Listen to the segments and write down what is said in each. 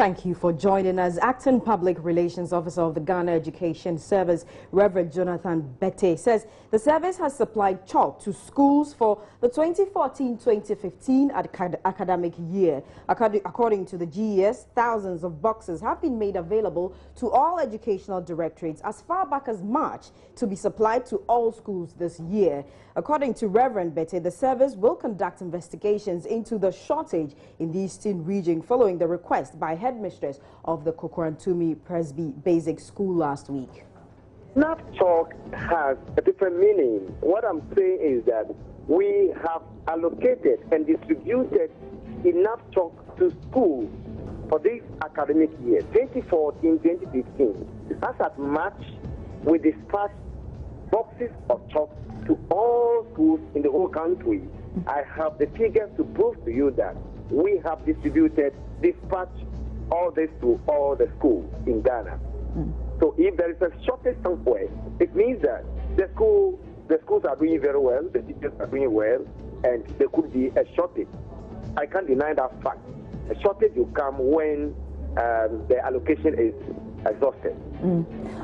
Thank you for joining us. Acting Public Relations Officer of the Ghana Education Service, Reverend Jonathan Bette, says the service has supplied chalk to schools for the 2014-2015 academic year. According to the GES, thousands of boxes have been made available to all educational directorates as far back as March to be supplied to all schools this year. According to Reverend Bette, the service will conduct investigations into the shortage in the Eastern region following the request by headmistress of the Kokorantumi Presby Basic School last week. Enough chalk has a different meaning. What I'm saying is that we have allocated and distributed enough chalk to schools for this academic year, 2014-2015. As at March, we dispatched boxes of chalk to all schools in the whole country. I have the figures to prove to you that we have dispatched all this to all the schools in Ghana. So if there is a shortage somewhere, it means that the schools are doing very well, the teachers are doing well, and there could be a shortage. I can't deny that fact. A shortage will come when the allocation is exhausted.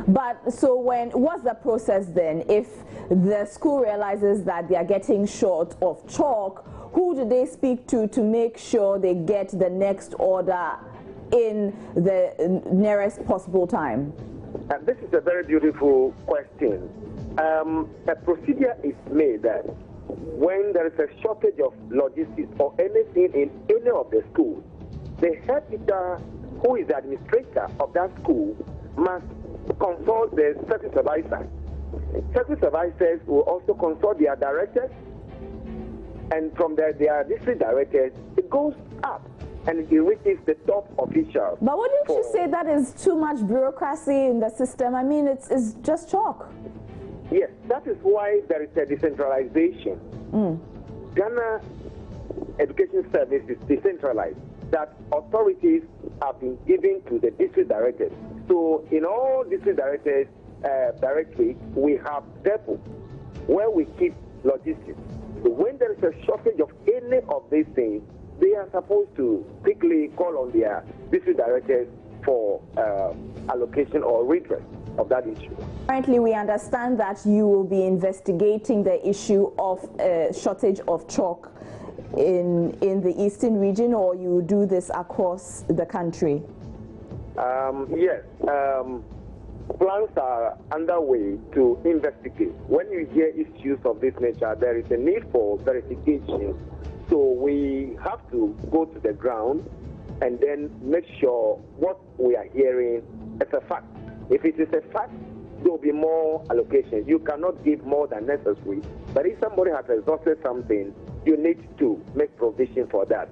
But so what's the process then? If the school realizes that they are getting short of chalk, who do they speak to make sure they get the next order in the nearest possible time? This is a very beautiful question. A procedure is made that when there is a shortage of logistics or anything in any of the schools, the head teacher, who is the administrator of that school, must consult the service supervisor. Service supervisors will also consult their directors, and from their district directors, it goes up and it reaches the top official. But wouldn't you say that is too much bureaucracy in the system? I mean, it's just chalk. Yes, that is why there is a decentralization. Ghana Education Service is decentralized. That authorities have been given to the district directors. So in all district directors directories, we have depots where we keep logistics. So when there is a shortage of any of these things, they are supposed to quickly call on their district directors for allocation or redress of that issue. Currently, we understand that you will be investigating the issue of shortage of chalk in the Eastern region, or you do this across the country? Yes. Plans are underway to investigate. When you hear issues of this nature, there is a need for verification. So we have to go to the ground and then make sure what we are hearing is a fact. If it is a fact, there will be more allocation. You cannot give more than necessary. But if somebody has exhausted something, you need to make provision for that.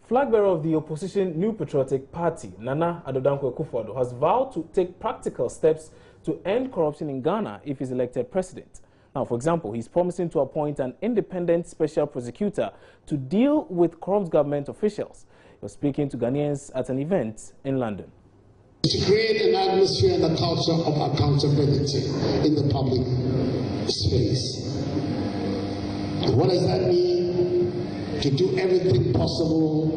Flag bearer of the opposition New Patriotic Party, Nana Addo Dankwa-Akufo-Addo, has vowed to take practical steps to end corruption in Ghana if he's elected president. Now, for example, he's promising to appoint an independent special prosecutor to deal with corrupt government officials. He was speaking to Ghanaians at an event in London. To create an atmosphere and a culture of accountability in the public space. And what does that mean? To do everything possible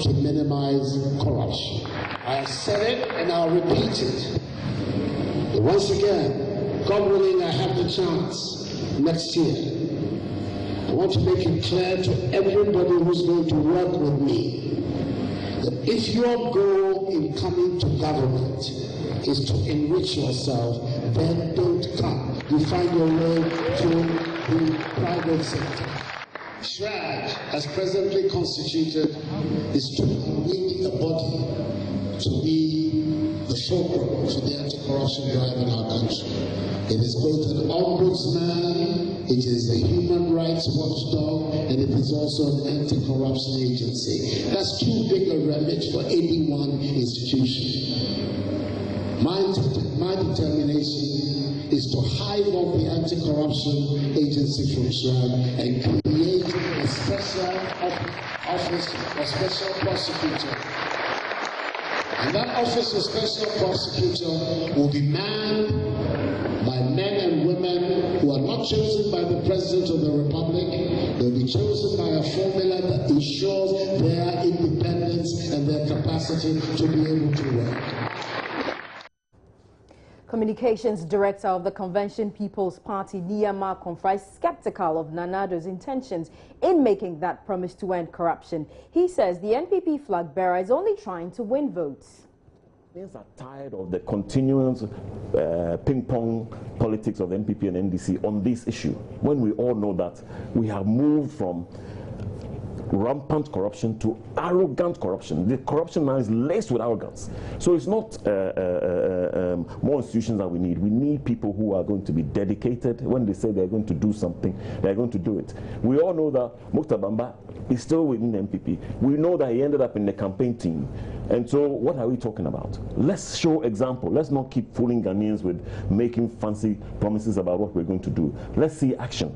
to minimize corruption. I have said it and I'll repeat it. But once again, God willing, I have the chance next year. I want to make it clear to everybody who's going to work with me that if your goal in coming to government is to enrich yourself, then don't come. You find your way to the private sector. SHRAG, as presently constituted, is to make the body to be the fulcrum for the anti-corruption drive in our country. It is both an ombudsman, it is a human rights watchdog, and it is also an anti-corruption agency. That's too big a remit for any one institution. My determination is to hive off the anti-corruption agency from SHRAG and create a special office, a special prosecutor. And that office of special prosecutor will be manned by men and women who are not chosen by the President of the Republic. They'll be chosen by a formula that ensures their independence intelligence and their capacity to be able to work. Communications Director of the Convention People's Party, Niyama Konfra, is skeptical of Nanado's intentions in making that promise to end corruption. He says the NPP flag bearer is only trying to win votes. Kenyans are tired of the continuous ping-pong politics of the NPP and NDC on this issue, when we all know that we have moved from rampant corruption to arrogant corruption. The corruption now is laced with arrogance. So it's not more institutions that we need. We need people who are going to be dedicated. When they say they're going to do something, they're going to do it. We all know that Mukta Bamba is still within the NPP. We know that he ended up in the campaign team. And so what are we talking about? Let's show example. Let's not keep fooling Ghanaians with making fancy promises about what we're going to do. Let's see action.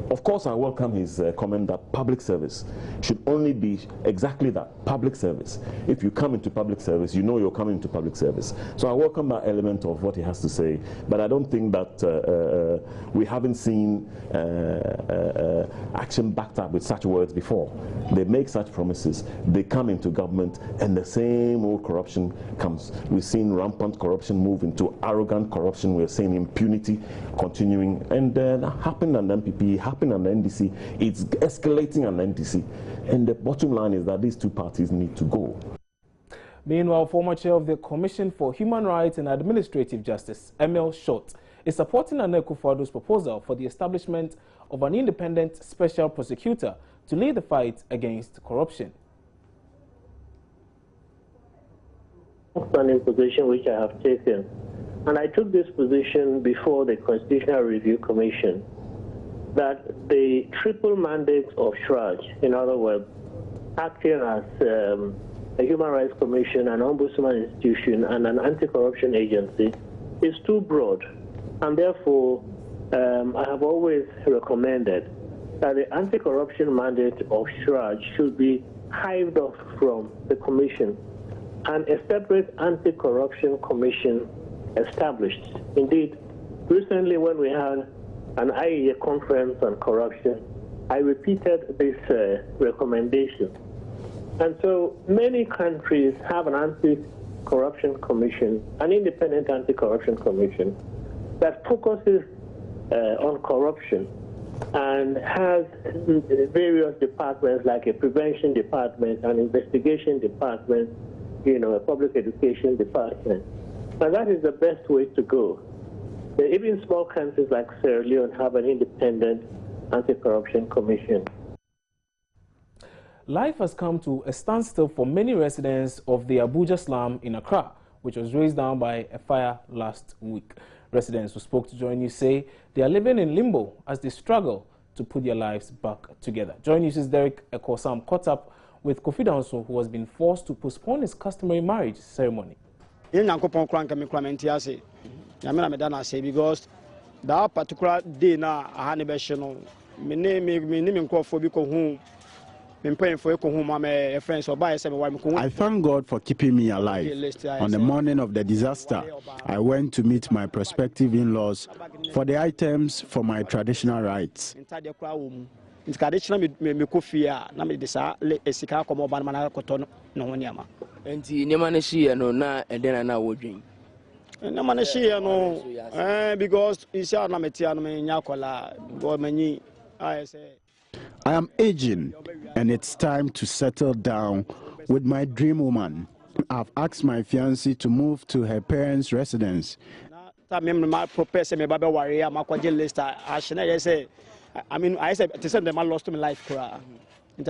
Of course, I welcome his comment that public service should only be exactly that, public service. If you come into public service, you know you're coming into public service. So I welcome that element of what he has to say, but I don't think that we haven't seen action backed up with such words before. They make such promises, they come into government, and the same old corruption comes. We've seen rampant corruption move into arrogant corruption. We're seeing impunity continuing, and that happened on the MPP, happened on the NDC. It's escalating on the NDC. And the bottom line is that these two parties need to go. Meanwhile, former chair of the Commission for Human Rights and Administrative Justice, Emil Short, is supporting Nana Akufo-Addo's proposal for the establishment of an independent special prosecutor to lead the fight against corruption. Standing position which I have taken, and I took this position before the Constitutional Review Commission, that the triple mandate of SHRAJ, in other words, acting as a Human Rights Commission, an Ombudsman institution, and an anti-corruption agency, is too broad. And therefore, I have always recommended that the anti-corruption mandate of SHRAJ should be hived off from the Commission and a separate anti-corruption commission established. Indeed, recently when we had an IEA conference on corruption, I repeated this recommendation. And so many countries have an anti-corruption commission, an independent anti-corruption commission that focuses on corruption and has various departments like a prevention department, an investigation department, a public education department. And that is the best way to go. Even small countries like Sierra Leone have an independent anti-corruption commission. Life has come to a standstill for many residents of the Abuja slum in Accra, which was raised down by a fire last week. Residents who spoke to Joy News say they are living in limbo as they struggle to put their lives back together. Joy News' Derek Ekosam caught up with Kofi Danso, who has been forced to postpone his customary marriage ceremony. Because that particular day now, I had a I thank God for keeping me alive. On the morning of the disaster, I went to meet my prospective in-laws for the items for my traditional rites. Because I am aging, and it's time to settle down with my dream woman. I've asked my fiancée to move to her parents' residence. I said, to send them, I lost my life. And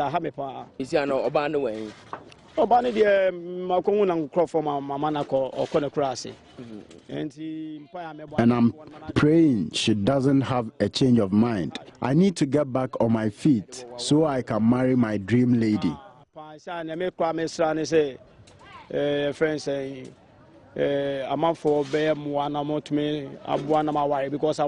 I'm praying she doesn't have a change of mind. I need to get back on my feet so I can marry my dream lady. I'm for because I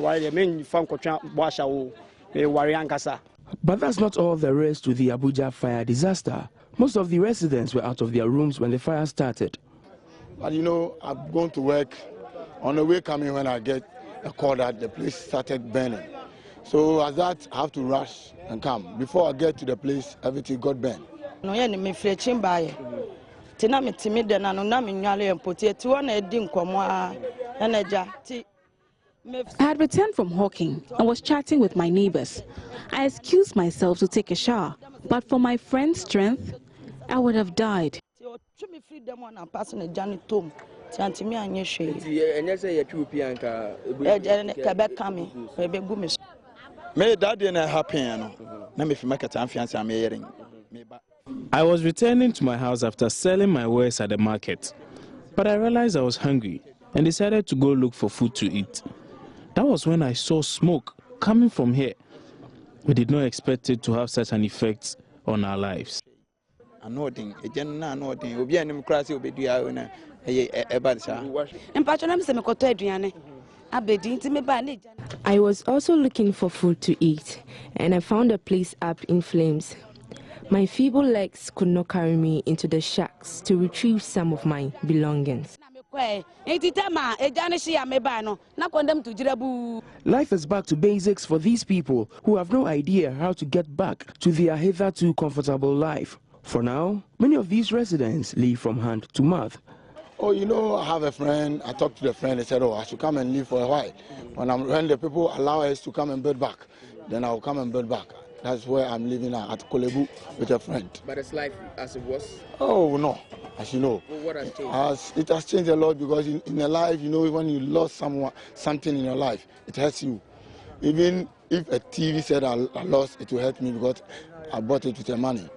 But that's not all there is to the Abuja fire disaster. Most of the residents were out of their rooms when the fire started. But I'm going to work. On the way coming, when I get a call that the place started burning. So as that, I have to rush and come. Before I get to the place, everything got burned. Tina me timid and na me nyale empoti ti won e di nkomo a eneja ti. I had returned from hawking and was chatting with my neighbors. I excused myself to take a shower, but for my friend's strength, I would have died. I was returning to my house after selling my wares at the market, but I realized I was hungry and decided to go look for food to eat. That was when I saw smoke coming from here. We did not expect it to have such an effect on our lives. I was also looking for food to eat, and I found a place up in flames. My feeble legs could not carry me into the shacks to retrieve some of my belongings. Life is back to basics for these people who have no idea how to get back to their hitherto comfortable life. For now, many of these residents live from hand to mouth. Oh, you know, I have a friend. I talked to the friend. They said, oh, I should come and live for a while. When the people allow us to come and build back, then I'll come and build back. That's where I'm living now, at Kolebu with a friend. But it's life as it was? Oh, no. As you know, well, what has changed? It has changed a lot because in a life, you know, when you lost something in your life, it hurts you. Even if a TV said I lost, it will hurt me because I bought it with the money.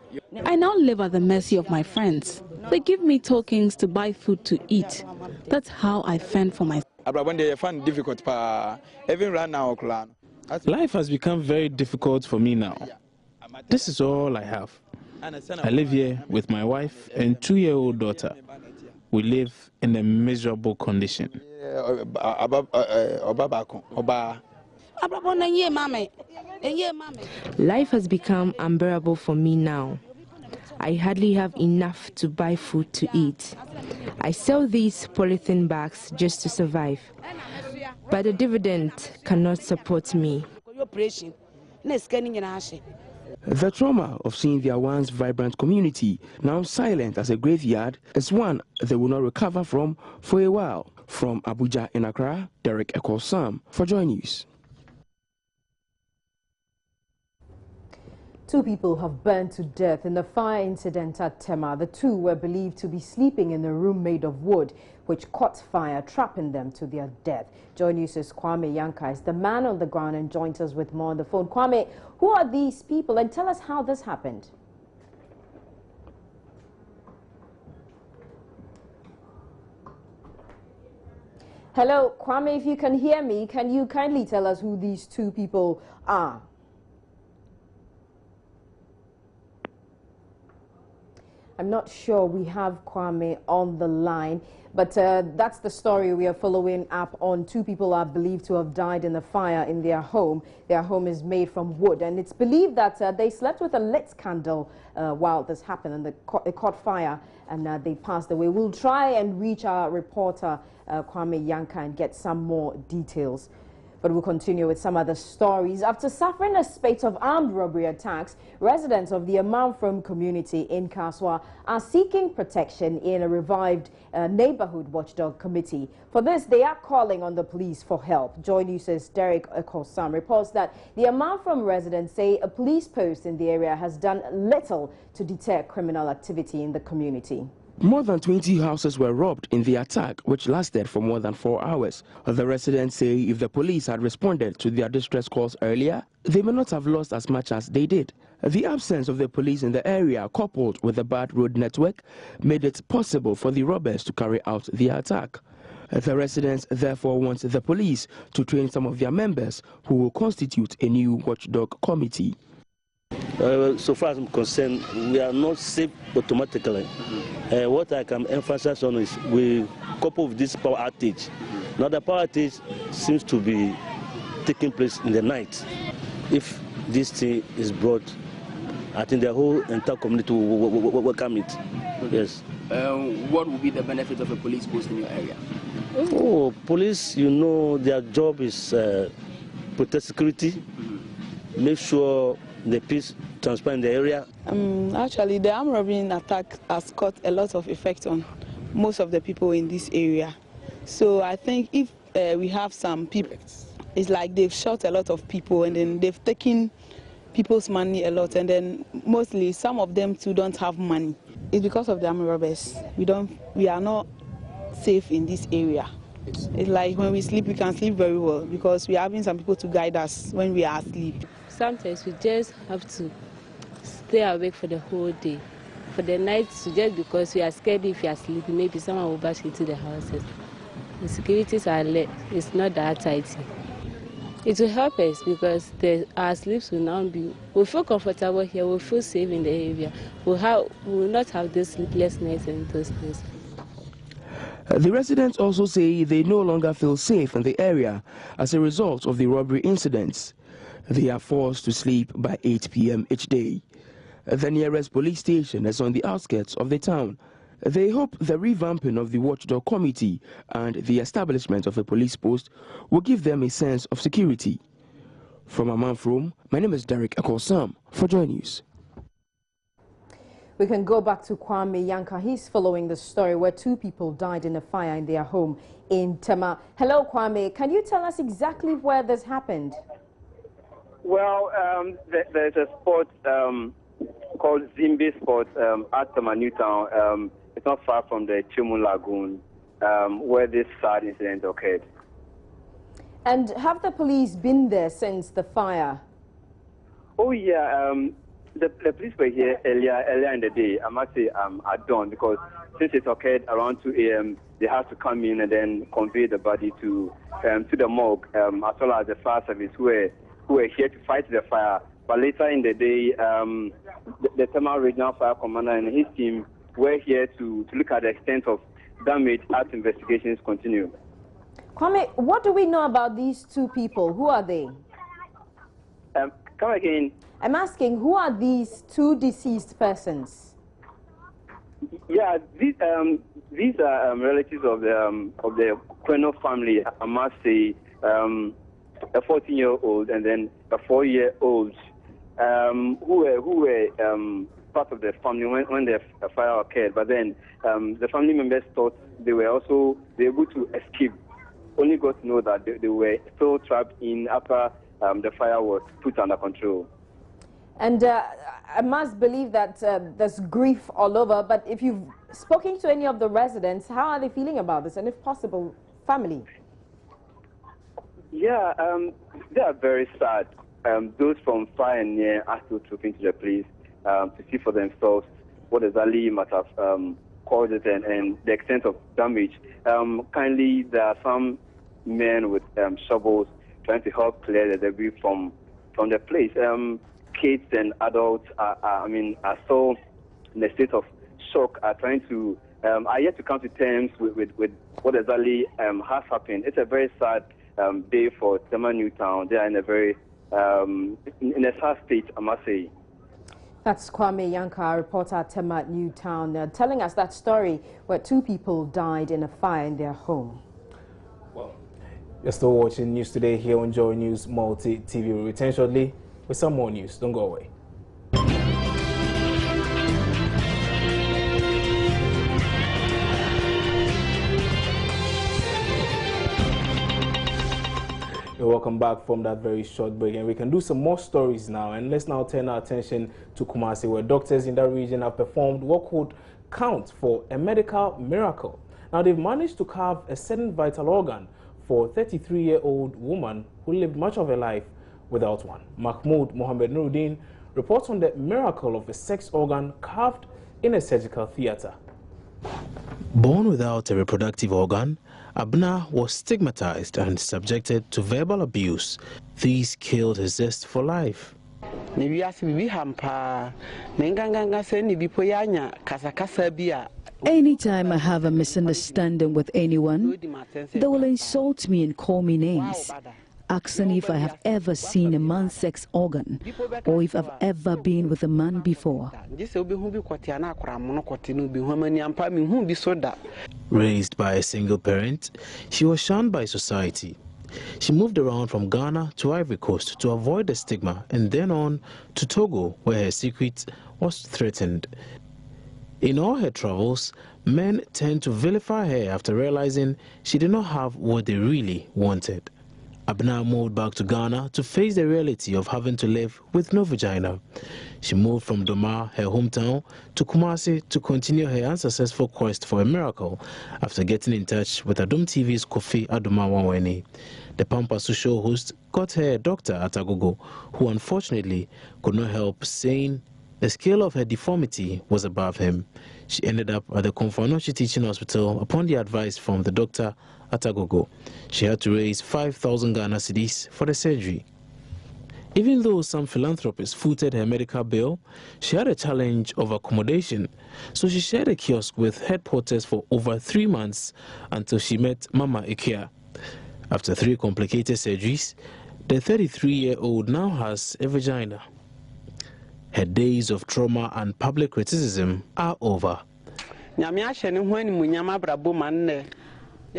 I now live at the mercy of my friends. They give me tokens to buy food to eat. That's how I fend for myself. Life has become very difficult for me now. This is all I have. I live here with my wife and 2-year-old daughter. We live in a miserable condition. Life has become unbearable for me now. I hardly have enough to buy food to eat. I sell these polythene bags just to survive. But the dividend cannot support me. The trauma of seeing their once vibrant community now silent as a graveyard is one they will not recover from for a while. From Abuja in Accra, Derek Ekosam for Joy News. 2 people have burned to death in the fire incident at Tema. The 2 were believed to be sleeping in a room made of wood, which caught fire, trapping them to their death. Joy News' Kwame Yanka is the man on the ground and joins us with more on the phone. Kwame, who are these people, and tell us how this happened? Hello, Kwame, if you can hear me, can you kindly tell us who these 2 people are? I'm not sure we have Kwame on the line, but that's the story we are following up on. 2 people are believed to have died in the fire in their home. Their home is made from wood, and it's believed that they slept with a lit candle while this happened, and it caught fire, and they passed away. We'll try and reach our reporter, Kwame Yanka, and get some more details. But we'll continue with some other stories. After suffering a spate of armed robbery attacks, residents of the Amanfrom community in Kaswa are seeking protection in a revived neighborhood watchdog committee. For this, they are calling on the police for help. Joy News' Derek Ekosam reports that the Amanfrom residents say a police post in the area has done little to deter criminal activity in the community. More than 20 houses were robbed in the attack, which lasted for more than 4 hours. The residents say if the police had responded to their distress calls earlier, they may not have lost as much as they did. The absence of the police in the area, coupled with the bad road network, made it possible for the robbers to carry out the attack. The residents therefore want the police to train some of their members who will constitute a new watchdog committee. So far as I'm concerned, we are not safe automatically. What I can emphasize on is we couple with this power outage. Now the power outage seems to be taking place in the night. If this thing is brought, I think the whole entire community will welcome it. Yes. What will be the benefit of a police post in your area? Oh, police, you know, their job is protect security, make sure the peace transpire in the area? Actually, the armed robbery attack has got a lot of effect on most of the people in this area. So I think if we have some people, it's like they've shot a lot of people and then they've taken people's money a lot, and then mostly some of them too don't have money. It's because of the armed robbers. We are not safe in this area. It's like when we sleep, we can sleep very well because we are having some people to guide us when we are asleep. Sometimes we just have to stay awake for the whole day. For the night, just because we are scared if you are sleeping, maybe someone will bash into the houses. The securities are late. It's not that tight. It will help us because our sleeps will now be, we'll feel comfortable here, we'll feel safe in the area. We'll not have those sleepless nights and those things. The residents also say they no longer feel safe in the area as a result of the robbery incidents. They are forced to sleep by 8 p.m. each day. The nearest police station is on the outskirts of the town. They hope the revamping of the watchdog committee and the establishment of a police post will give them a sense of security. From Amanfrom, my name is Derek Akosam for Joy News. We can go back to Kwame Yanka. He's following the story where 2 people died in a fire in their home in Tema. Hello, Kwame. Can you tell us exactly where this happened? Well, there's a spot called Zimbe Spot at Tema New Town. It's not far from the Chimu Lagoon where this sad incident occurred. And have the police been there since the fire? Oh, yeah. The police were here earlier in the day. I must say at dawn, because since it occurred around 2 a.m., they had to come in and then convey the body to the morgue, as well as the fire service who were here to fight the fire. But later in the day, the Tema Regional Fire Commander and his team were here to look at the extent of damage as investigations continue. Kwame, what do we know about these 2 people? Who are they? Come again. I'm asking, who are these 2 deceased persons? Yeah, these are relatives of the Queno family. I must say, a 14-year-old and then a 4-year-old who were part of the family when the fire occurred. But then the family members thought they were able to escape. Only got to know that they were still trapped in after the fire was put under control. And I must believe that there's grief all over, but if you've spoken to any of the residents, how are they feeling about this? And if possible, family? Yeah, they are very sad. Those from far and near are still talking to the police to see for themselves what exactly might have caused it and the extent of damage. Kindly, there are some men with shovels trying to help clear the debris from the place. Kids and adults are still in a state of shock, are yet to come to terms with what exactly has happened. It's a very sad day for Tema New Town. They are in a very in a sad state, I must say. That's Kwame Yanka, reporter at Tema New Town, telling us that story where 2 people died in a fire in their home. Well, you're still watching News Today here on Joy News Multi TV. We'll return shortly with some more news. Don't go away. Welcome back from that very short break, and we can do some more stories now. And let's now turn our attention to Kumasi, where doctors in that region have performed what could count for a medical miracle. Now, they've managed to carve a certain vital organ for a 33-year-old woman who lived much of her life without one. Mahmoud Mohammed Nuruddin reports on the miracle of a sex organ carved in a surgical theater. Born without a reproductive organ, Abna was stigmatized and subjected to verbal abuse. These killed his zest for life. Anytime I have a misunderstanding with anyone, they will insult me and call me names, asking if I have ever seen a man's sex organ or if I've ever been with a man before. Raised by a single parent, she was shunned by society. She moved around from Ghana to Ivory Coast to avoid the stigma, and then on to Togo, where her secret was threatened. In all her travels, men tend to vilify her after realizing she did not have what they really wanted. Abna moved back to Ghana to face the reality of having to live with no vagina. She moved from Doma, her hometown, to Kumasi to continue her unsuccessful quest for a miracle after getting in touch with Adom TV's Kofi Adumawaweni. The Pampasu show host got her a doctor at Agogo, who unfortunately could not help saying the scale of her deformity was above him. She ended up at the Komfanochi Teaching Hospital upon the advice from the doctor at Agogo. She had to raise 5,000 Ghana cedis for the surgery. Even though some philanthropists footed her medical bill, she had a challenge of accommodation, so she shared a kiosk with head porters for over 3 months until she met Mama Ikea. After 3 complicated surgeries, the 33-year-old now has a vagina. Her days of trauma and public criticism are over.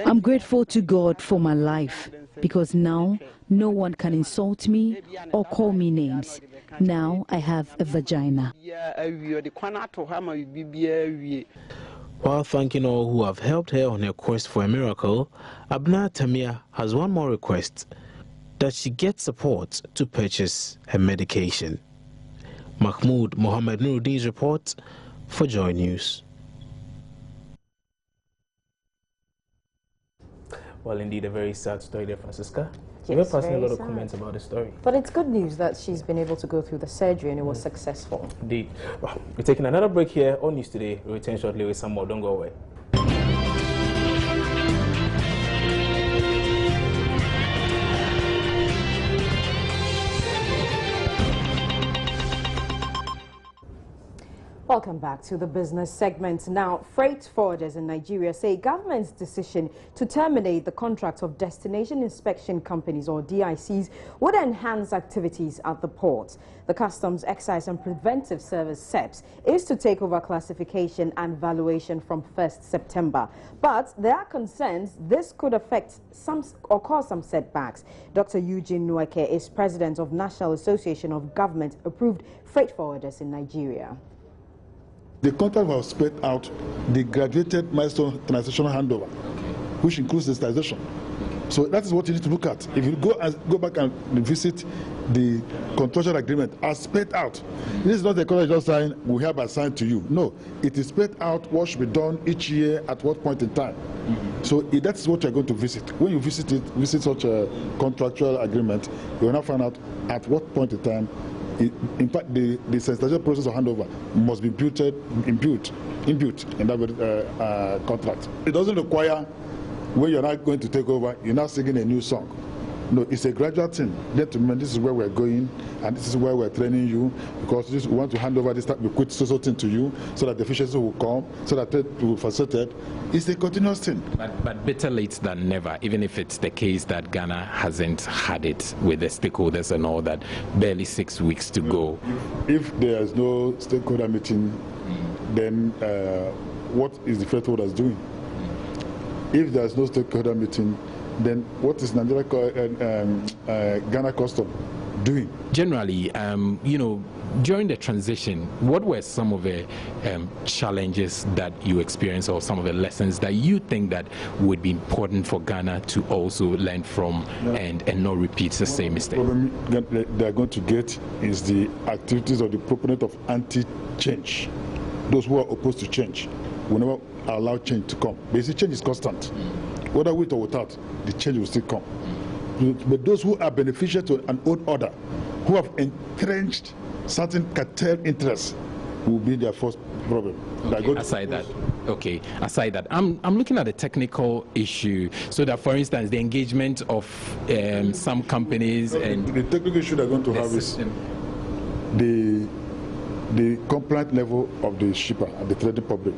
I'm grateful to God for my life, because now no one can insult me or call me names. Now I have a vagina. While thanking all who have helped her on her quest for a miracle, Abna Tamia has one more request: that she get support to purchase her medication. Mahmoud Mohammed Nuruddin's report for Joy News. Well, indeed, a very sad story there, Francisca. Yes, We're passing a lot of sad. comments about the story. But it's good news that she's been able to go through the surgery and it was successful. Indeed. Well, we're taking another break here on News Today. We'll return shortly with some more. Don't go away. Welcome back to the business segment. Now, freight forwarders in Nigeria say government's decision to terminate the contract of destination inspection companies, or DICs, would enhance activities at the ports. The Customs, Excise and Preventive Service, SEPS, is to take over classification and valuation from 1st September. But there are concerns this could affect some or cause some setbacks. Dr. Eugene Nweke is president of National Association of Government-Approved Freight Forwarders in Nigeria. The contract was spread out the graduated milestone transitional handover, which includes the sensitization. So that is what you need to look at. If you go back and revisit the contractual agreement as spread out, this is not a contract just signed, we have assigned to you. No, it is spread out what should be done each year at what point in time. So that's what you're going to visit. When you visit such a contractual agreement, you will now find out at what point in time. In fact, the sensitization process of handover must be imbued in that contract. It doesn't require, when you're not going to take over, you're not singing a new song. No, it's a gradual thing. Gentlemen, this is where we're going, and this is where we're training you, because we want to hand over this type of quick social thing to you, so that the efficiency will come, so that it will facilitate. It's a continuous thing. But better late than never, even if it's the case that Ghana hasn't had it with the stakeholders and all that, barely 6 weeks to go. If there's no stakeholder meeting, then what is the freight forwarders doing? If there's no stakeholder meeting, then what is Nigeria Ghana Custom doing? Generally, during the transition, what were some of the challenges that you experienced, or some of the lessons that you think that would be important for Ghana to also learn from and not repeat the same mistake? The problem they are going to get is the activities of the proponent of anti-change. Those who are opposed to change will never allow change to come. Basic change is constant. Whether with or without, the change will still come. But those who are beneficial to an old order, who have entrenched certain cartel interests, will be their first problem. Aside that, I'm looking at a technical issue, so that, for instance, the engagement of some companies and the technical issue they're going to have system. Is the compliant level of the shipper and the trading public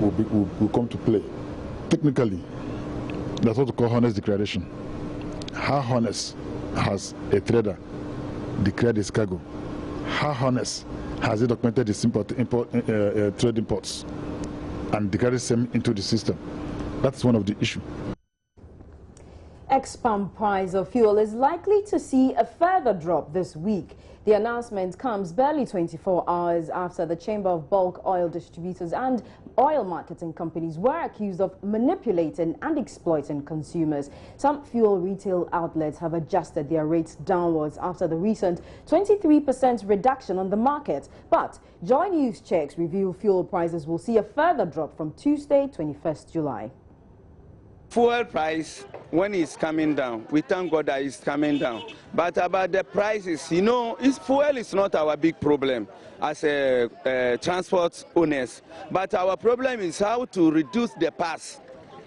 will come to play. Technically, that's what we call honest declaration. How honest has a trader declared his cargo? How honest has he documented his trade imports and declared them into the system? That's one of the issues. Ex-pump price of fuel is likely to see a further drop this week. The announcement comes barely 24 hours after the Chamber of Bulk Oil Distributors and oil marketing companies were accused of manipulating and exploiting consumers. Some fuel retail outlets have adjusted their rates downwards after the recent 23% reduction on the market. But Joy News checks reveal fuel prices will see a further drop from Tuesday, 21st July. Fuel price, when it's coming down, we thank God that it's coming down. But about the prices, you know, fuel is not our big problem as a transport owners. But our problem is how to reduce the pass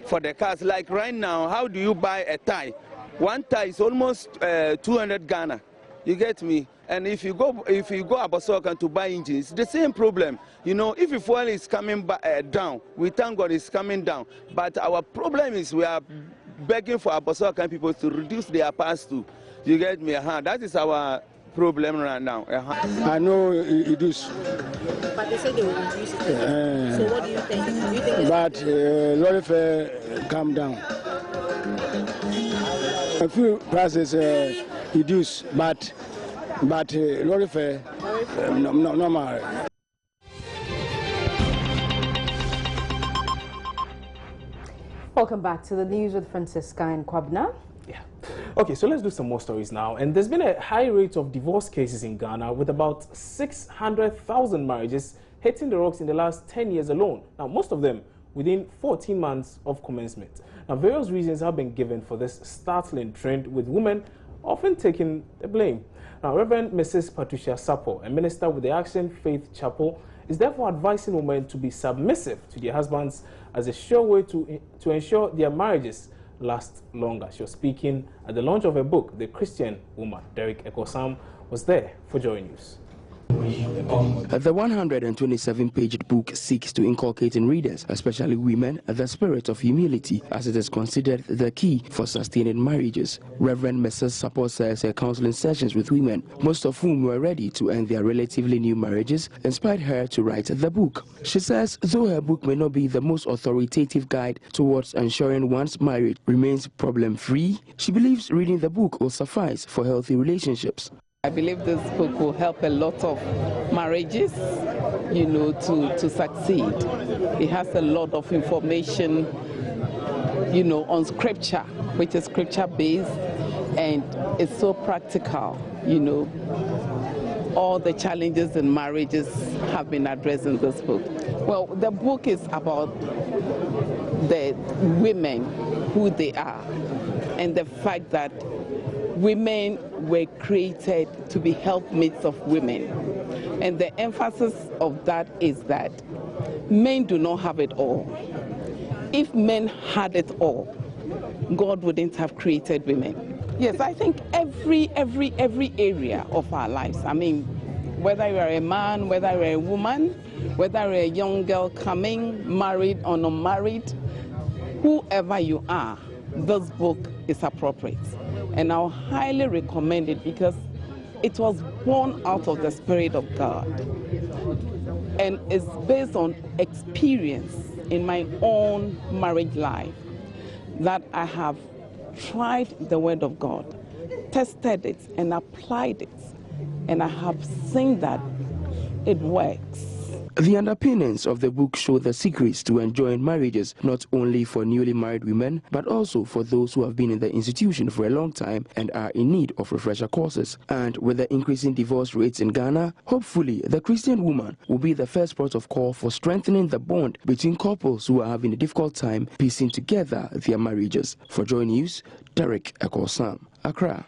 for the cars. Like right now, how do you buy a tie? One tie is almost 200 Ghana. You get me? And if you go Abuja to buy engines, the same problem. You know, if fuel is coming down, we thank God it's coming down. But our problem is we are begging for Abuja people to reduce their pass to. You get me? That is our problem right now. I know it is. But they say they will reduce it. So what do you think? Do you think but lorry fare calm down. A few prices reduce, but lorry fare normal. Welcome back to the news with Francisca and Kwabna. Yeah. Okay, so let's do some more stories now. And there's been a high rate of divorce cases in Ghana, with about 600,000 marriages hitting the rocks in the last 10 years alone. Now, most of them within 14 months of commencement. Now, various reasons have been given for this startling trend, with women often taking the blame. Now, Reverend Mrs. Patricia Sapo, a minister with the Action Faith Chapel, is therefore advising women to be submissive to their husbands as a sure way to ensure their marriages last longer. She was speaking at the launch of her book, The Christian Woman. Derek Ekosam was there for Joy News. The 127-page book seeks to inculcate in readers, especially women, the spirit of humility, as it is considered the key for sustaining marriages. Reverend Mrs. Sapo says her counseling sessions with women, most of whom were ready to end their relatively new marriages, inspired her to write the book. She says though her book may not be the most authoritative guide towards ensuring one's marriage remains problem-free, she believes reading the book will suffice for healthy relationships. I believe this book will help a lot of marriages, you know, to succeed. It has a lot of information, you know, on scripture, which is scripture-based, and it's so practical, you know. All the challenges in marriages have been addressed in this book. Well, the book is about the women, who they are, and the fact that women were created to be helpmates of women. And the emphasis of that is that men do not have it all. If men had it all, God wouldn't have created women. Yes, I think every area of our lives, I mean, whether you are a man, whether you are a woman, whether you are a young girl coming, married or unmarried, whoever you are, this book is appropriate. And I'll highly recommend it because it was born out of the Spirit of God. And it's based on experience in my own marriage life that I have tried the Word of God, tested it and applied it. And I have seen that it works. The underpinnings of the book show the secrets to enjoying marriages, not only for newly married women, but also for those who have been in the institution for a long time and are in need of refresher courses. And with the increasing divorce rates in Ghana, hopefully the Christian woman will be the first port of call for strengthening the bond between couples who are having a difficult time piecing together their marriages. For Joy News, Derek Ekosam, Accra.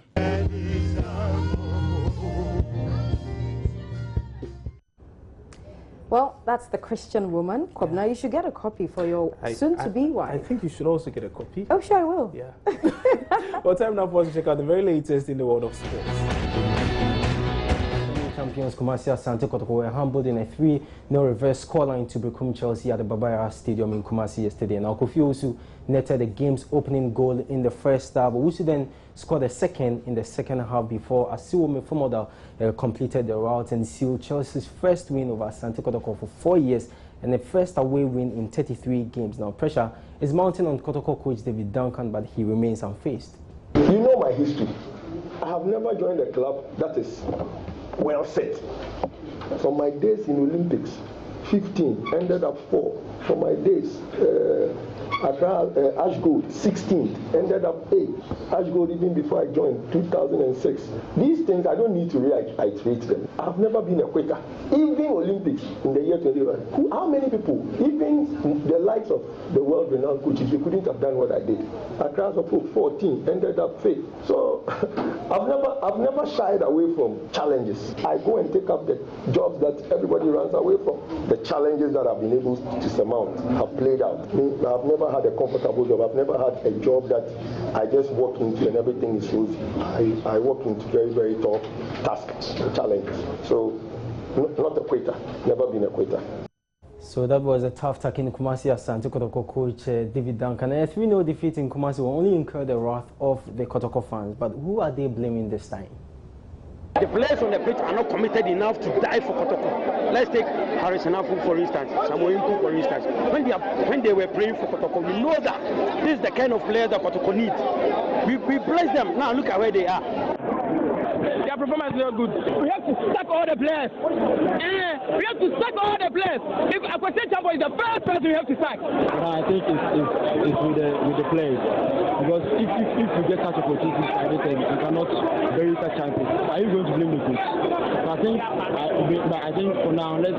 Well, that's The Christian Woman. Kwabna, you should get a copy for your soon-to-be wife. I think you should also get a copy. Oh, sure, I will. Yeah. Well, time now for us to check out the very latest in the world of sports. Champions Kumasi Asante Kotoko were humbled in a 3-0 reverse scoreline to become Chelsea at the Babaya Stadium in Kumasi yesterday. Now, Kofi Owusu netted the game's opening goal in the first half, but Owusu then scored a second in the second half before Asiwome Fomoda completed the route and sealed Chelsea's first win over Asante Kotoko for 4 years and the first away win in 33 games. Now, pressure is mounting on Kotoko coach David Duncan, but he remains unfazed. You know my history. I have never joined a club that is well set. From my days in Olympics, 15, ended up 4. From my days, Ash Gold, 16, ended up 8. Ash Gold even before I joined, 2006. These things, I don't need to reiterate them. I've never been a quitter. Even Olympics in the year 2021, how many people, even the likes of the world-renowned coaches, they couldn't have done what I did. Accra 14, ended up 5th. So I've never shied away from challenges. I go and take up the jobs that everybody runs away from. The challenges that I've been able to surmount have played out. I've never had a comfortable job. I've never had a job that I just walk into and everything is rosy. I walk into very, very tough tasks and challenges. So, not a quitter. Never been a quitter. So that was a tough tack in Kumasi Asante Kotoko coach David Duncan. And a 3-0 defeat in Kumasi will only incur the wrath of the Kotoko fans. But who are they blaming this time? The players on the pitch are not committed enough to die for Kotoko. Let's take Harrison Afu for instance, Samuel Nku for instance. When they were praying for Kotoko, we know that this is the kind of player that Kotoko needs. We bless them. Now look at where they are. Their performance is not good. We have to sack all the players. We have to sack all the players. If Akwete Champo is the first person we have to sack. I think it's with the players. Because if you get such opportunities, you cannot bury such chances. Are you going to blame the coach? I think for now, let's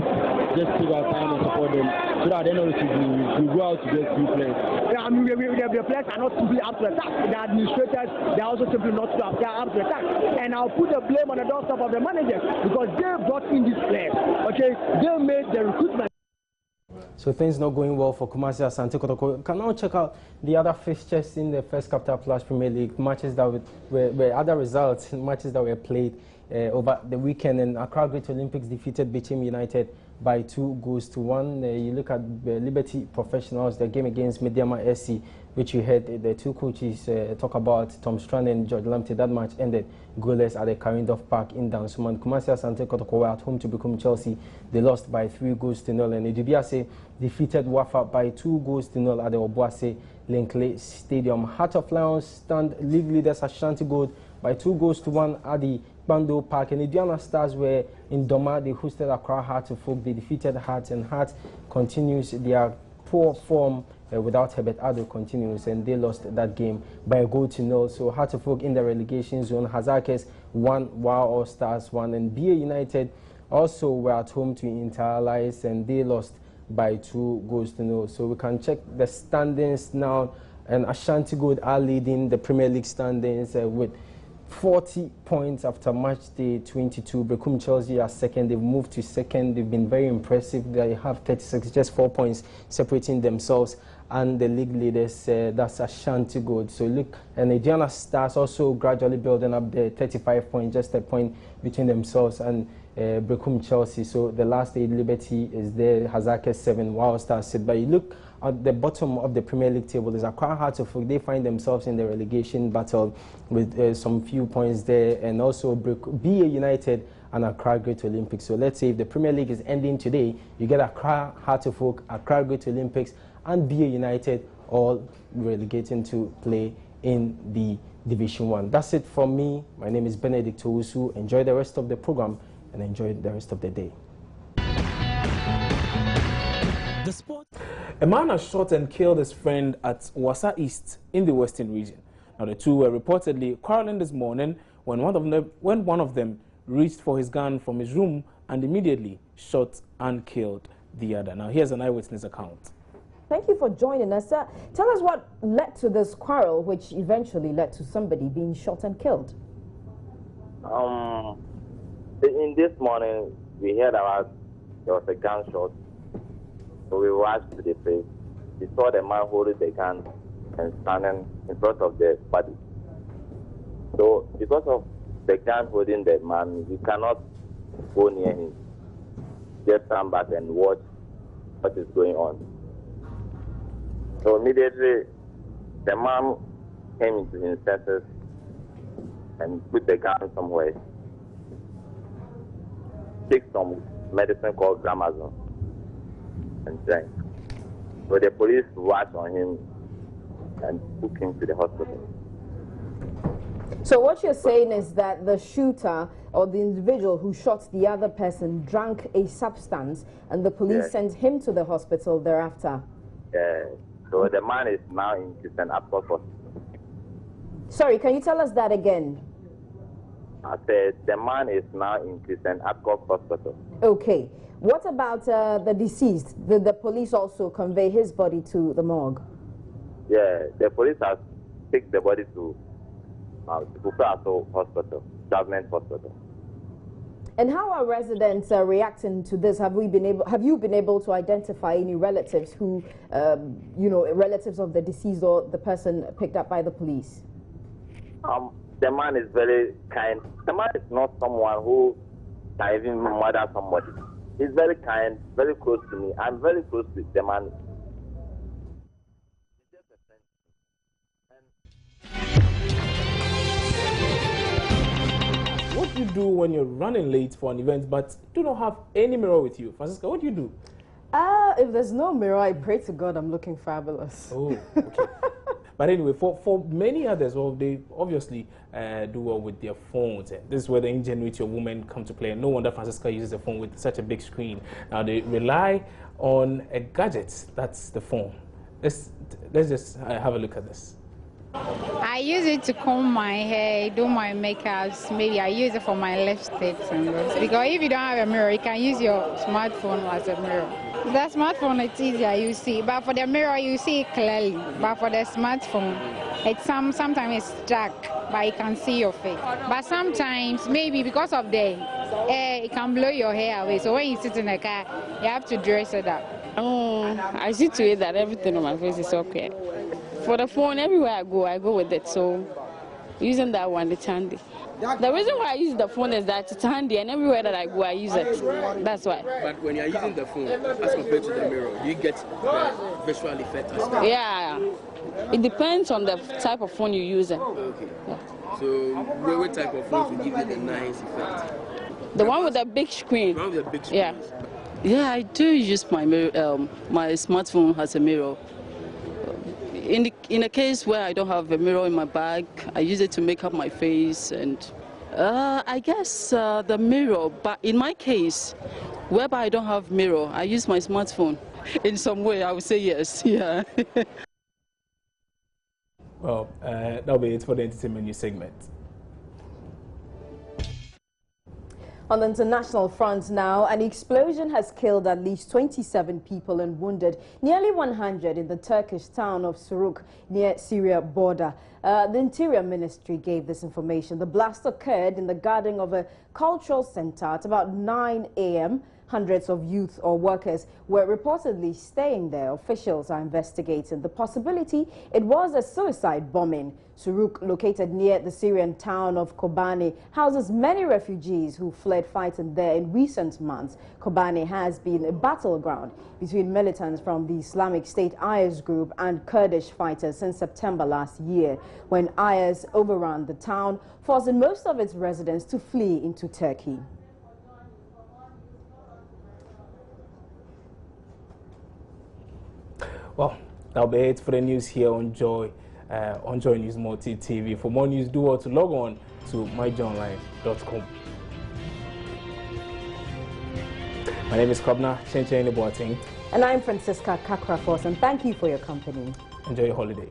just take our time and support them. So that at the end of the season, we go out to get 3 players. Yeah, I mean, the players are not simply up to attack. The administrators, they are also simply not up to attack. And I'll put the blame on the doorstep of the managers because they brought in these players. Okay, they made the recruitment. So things not going well for Kumasi Asante Kotoko. Can now check out the other fixtures in the First Capital Plus Premier League matches that were other results, matches that were played over the weekend. And Accra Great Olympics defeated Bichim United by 2-1. You look at Liberty Professionals, the game against Midday SC, which you heard the two coaches talk about, Tom Strand and George Lamptey. That match ended goalless at the Karindorf Park in Dansuman. Kumasi Asante Kotoko were at home to become Chelsea. They lost by 3-0. And Edubiase defeated Wafa by 2-0 at the Obuase Linkley Stadium. Heart of Lions stand league leaders Ashanti Gold by 2-1 at the Bando Park. And the Diana Stars were in Doma. They hosted Accra Hearts of Folk. They defeated Hearts, and Hearts continues their poor form without Herbert Ado continues, and they lost that game by 1-0. So Hearts of Folk in the relegation zone. Hazakes won, while All Stars won, and BA United also were at home to Interallies, and they lost by 2-0. So we can check the standings now, and Ashanti Gold are leading the Premier League standings with 40 points after match day 22. Brekum Chelsea are second. They've moved to second. They've been very impressive. They have 36, just 4 points separating themselves and the league leaders. That's Ashanti Gold. So look, and the Diana Stars also gradually building up the 35 points, just a point between themselves and Brekum Chelsea. So the last 8, Liberty is there, Hazake 7, Wild Stars 6. But you look at the bottom of the Premier League table, is Accra Hearts of Folk. They find themselves in the relegation battle with some few points there, and also BA United and Accra Great Olympics. So let's say if the Premier League is ending today, you get Accra Hearts of Folk, Accra Great Olympics, and BA United all relegating to play in the Division 1. That's it from me. My name is Benedict Owusu. Enjoy the rest of the program and enjoy the rest of the day. The sport. A man has shot and killed his friend at Wasa East in the Western region. Now the two were reportedly quarreling this morning when one of them reached for his gun from his room and immediately shot and killed the other. Now here's an eyewitness account. Thank you for joining us. Tell us what led to this quarrel, which eventually led to somebody being shot and killed. In this morning, we heard about there was a gunshot. So we rushed to the place. We saw the man holding the gun and standing in front of the body. So because of the gun holding the man, we cannot go near him. Just stand back and watch what is going on. So immediately, the man came into his senses and put the gun somewhere. Took some medicine called Gramazon and drank. So the police rushed on him and took him to the hospital. So what you're saying is that the shooter or the individual who shot the other person drank a substance and the police sent him to the hospital thereafter? So the man is now in Christian Apple Hospital. Sorry, can you tell us that again? I said the man is now in Christian Apple Hospital. Okay. What about the deceased? Did the police also convey his body to the morgue? Yeah, the police has taken the body to Kumasi Hospital, government hospital. And how are residents reacting to this? Have you been able to identify any relatives who, relatives of the deceased or the person picked up by the police? The man is very kind. The man is not someone who can even murder somebody. He's very kind, very close to me. I'm very close to the man. What do you do when you're running late for an event but do not have any mirror with you? Francisca, what do you do? If there's no mirror, I pray to God I'm looking fabulous. Oh, okay. But anyway, for many others, well, they obviously do well with their phones. And this is where the ingenuity of women come to play. And no wonder Francisca uses a phone with such a big screen. Now, they rely on a gadget. That's the phone. Let's just have a look at this. I use it to comb my hair, do my makeups. Maybe I use it for my lipsticks and those. Because if you don't have a mirror, you can use your smartphone as a mirror. The smartphone, it's easier, you see. But for the mirror, you see it clearly. But for the smartphone, it's sometimes it's dark, but you can see your face. But sometimes, maybe because of the air, it can blow your hair away. So when you sit in the car, you have to dress it up. I see to it that everything on my face is okay. For the phone, everywhere I go with it. So using that one, it's handy. The reason why I use the phone is that it's handy, and everywhere that I go, I use it. That's why. But when you're using the phone, as compared to the mirror, do you get visual effect? Yeah. It depends on the type of phone you're using. Okay. Yeah. So what type of phone will give you the nice effect? The one with the big screen. The one with the big screen. Yeah. Yeah, I do use my mirror, my smartphone as a mirror. In a case where I don't have a mirror in my bag, I use it to make up my face, and I guess the mirror. But in my case, whereby I don't have mirror, I use my smartphone. In some way, I would say yes. Yeah. Well, that'll be it for the entertainment news segment. On the international front now, an explosion has killed at least 27 people and wounded nearly 100 in the Turkish town of Suruk near Syria border. The Interior Ministry gave this information. The blast occurred in the garden of a cultural center at about 9 a.m. Hundreds of youth or workers were reportedly staying there. Officials are investigating the possibility it was a suicide bombing. Suruk, located near the Syrian town of Kobani, houses many refugees who fled fighting there in recent months. Kobani has been a battleground between militants from the Islamic State IS group and Kurdish fighters since September last year, when IS overran the town, forcing most of its residents to flee into Turkey. Well, that'll be it for the news here on Joy News Multi TV. For more news, do well to log on to myjoyonline.com. My name is Kobna Chenchen Boateng. And I'm Francisca Kakrafos, and thank you for your company. Enjoy your holiday.